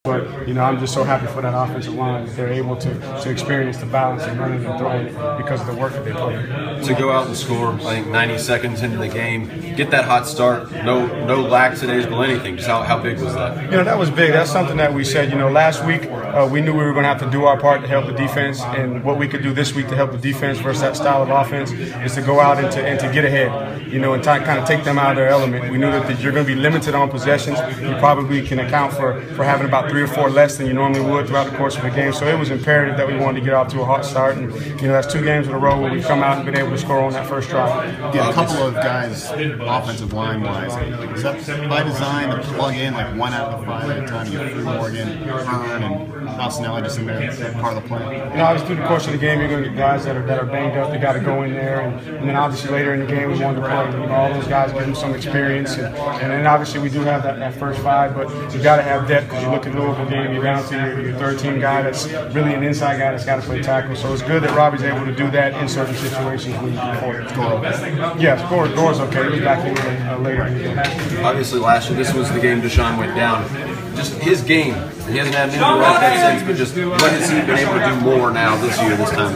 But, I'm just so happy for that offensive line that they're able to experience the balance of running and throwing it because of the work that they put in. To go out and score, I think, 90 seconds into the game, get that hot start, no lackadaisical anything. Just how big was that? That was big. That's something that we said, last week we knew we were going to have to do our part to help the defense, and what we could do this week to help the defense versus that style of offense is to go out and to get ahead, and kind of take them out of their element. We knew that you're going to be limited on possessions. You probably can account for having about 3 or 4 less than you normally would throughout the course of the game. So it was imperative that we wanted to get off to a hot start, and that's 2 games in a row where we've come out and been able to score on that first drive. Yeah, a couple of guys offensive line-wise. Is that by design to plug in like 1 out of the 5 at a time? You get through Morgan, Hearn, and Nelson just in there, part of the plan? Obviously through the course of the game, you're going to get guys that are banged up. They got to go in there, and then obviously later in the game, we wanted to play all those guys, give them some experience, and then obviously we do have that first 5, but you got to have depth because you look at the Louisville game, you're down to your 13 guy that's really an inside guy that's got to play tackle. So it's good that Robbie's able to do that in certain situations when you can afford it. Yeah, score's okay. He was back in later in the game. Obviously last year, this was the game Deshaun went down. Just his game, he hasn't had anything like that since, but just what has he been able to do more now this time?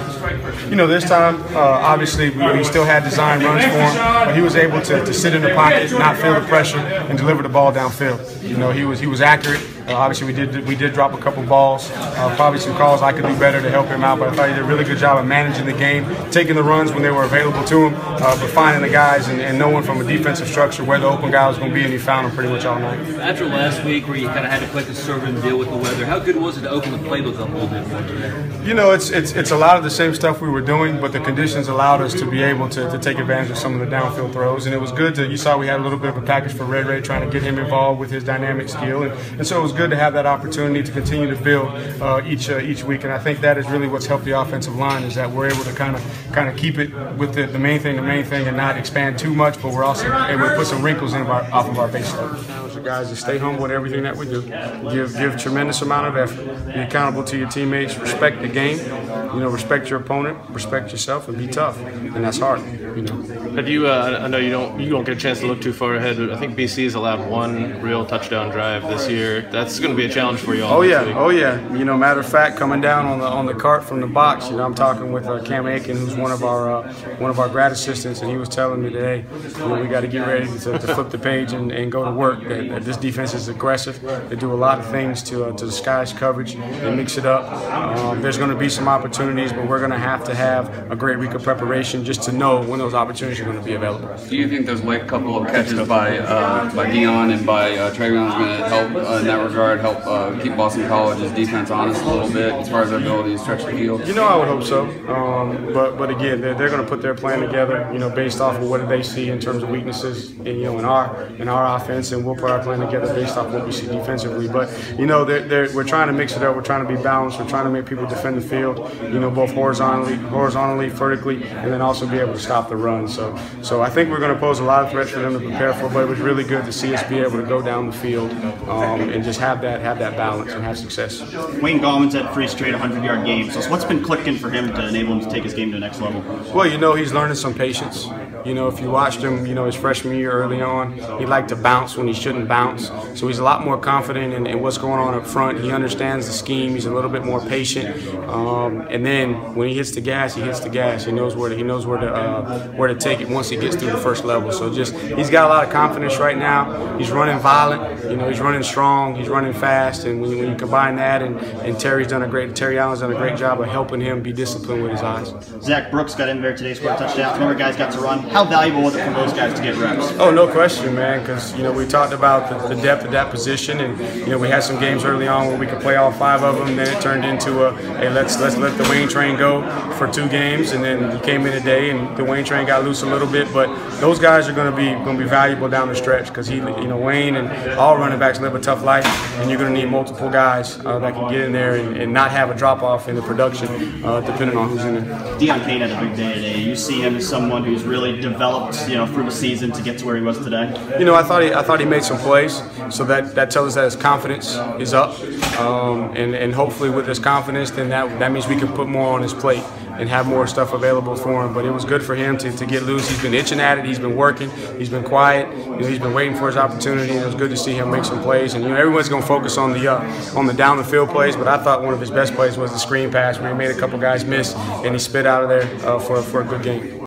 This time, obviously, we still had design runs for him, but he was able to sit in the pocket, not feel the pressure, and deliver the ball downfield. He was accurate. Obviously, we did drop a couple balls, probably some calls I could do better to help him out, but I thought he did a really good job of managing the game, taking the runs when they were available to him, but finding the guys and knowing from a defensive structure where the open guy was going to be, and he found them pretty much all night. After last week where you kind of had to play conservative and deal with the weather, how good was it to open the playbook up a little bit more today? It's a lot of the same stuff we were doing, but the conditions allowed us to be able to take advantage of some of the downfield throws, and it was good you saw we had a little bit of a package for Ray trying to get him involved with his dynamic skill, and so it was good to have that opportunity to continue to build each week, and I think that is really what's helped the offensive line is that we're able to kind of keep it with the main thing, and not expand too much, but we're also able to put some wrinkles off of our baseline. Those are guys that stay humble in everything that we do, give tremendous amount of effort, be accountable to your teammates, respect the game, respect your opponent, respect yourself, and be tough, and that's hard. Have you? I know you don't get a chance to look too far ahead, but I think BC has allowed 1 real touchdown drive this year. That's going to be a challenge for you all. Oh yeah. Matter of fact, coming down on the cart from the box, I'm talking with Cam Aiken, who's one of our grad assistants, and he was telling me today, we got to get ready to flip the page and go to work. That this defense is aggressive. They do a lot of things to disguise coverage. They mix it up. There's going to be some opportunities, but we're going to have a great week of preparation just to know when those opportunities are going to be available. Do you think those late couple of catches by Dion and by Travion is going to help in that regard, help keep Boston College's defense honest a little bit as far as their ability to stretch the field? I would hope so. But again, they're going to put their plan together, based off of what they see in terms of weaknesses, in our offense, and we'll put our plan together based off what we see defensively. But we're trying to mix it up. We're trying to be balanced. We're trying to make people defend the field, both horizontally, vertically, and then also be able to stop the run. So I think we're going to pose a lot of threats for them to prepare for. But it was really good to see us be able to go down the field and just have that balance and have success. Wayne Gallman's had 3 straight 100-yard games. So what's been clicking for him to enable him to take his game to the next level? Well, he's learning some patience. If you watched him, his freshman year early on, he liked to bounce when he shouldn't bounce. So he's a lot more confident in what's going on up front. He understands the scheme. He's a little bit more patient. And then when he hits the gas, he hits the gas. He knows where to take it once he gets through the first level. So he's got a lot of confidence right now. He's running violent. He's running strong. He's running fast. And when you combine that and Terry Allen's done a great job of helping him be disciplined with his eyes. Zach Brooks got in there today, scored touchdowns. Remember, guys got to run. How valuable was it for those guys to get reps? Oh, no question, man, because, we talked about the depth of that position, and, we had some games early on where we could play all 5 of them. Then it turned into hey, let's let the Wayne train go for 2 games, and then he came in today, and the Wayne train got loose a little bit. But those guys are going to be valuable down the stretch because Wayne and all running backs live a tough life, and you're going to need multiple guys that can get in there and not have a drop-off in the production depending on who's in there. Dion Kane had a big day today. You see him as someone who's really developed, through the season to get to where he was today. I thought he made some plays, so that tells us that his confidence is up, and hopefully with his confidence, then that means we can put more on his plate. and have more stuff available for him. But it was good for him to get loose. He's been itching at it. He's been working. He's been quiet. He's been waiting for his opportunity, and it was good to see him make some plays. And everyone's going to focus on the down the field plays, but I thought one of his best plays was the screen pass where he made a couple guys miss and he spit out of there for a good game.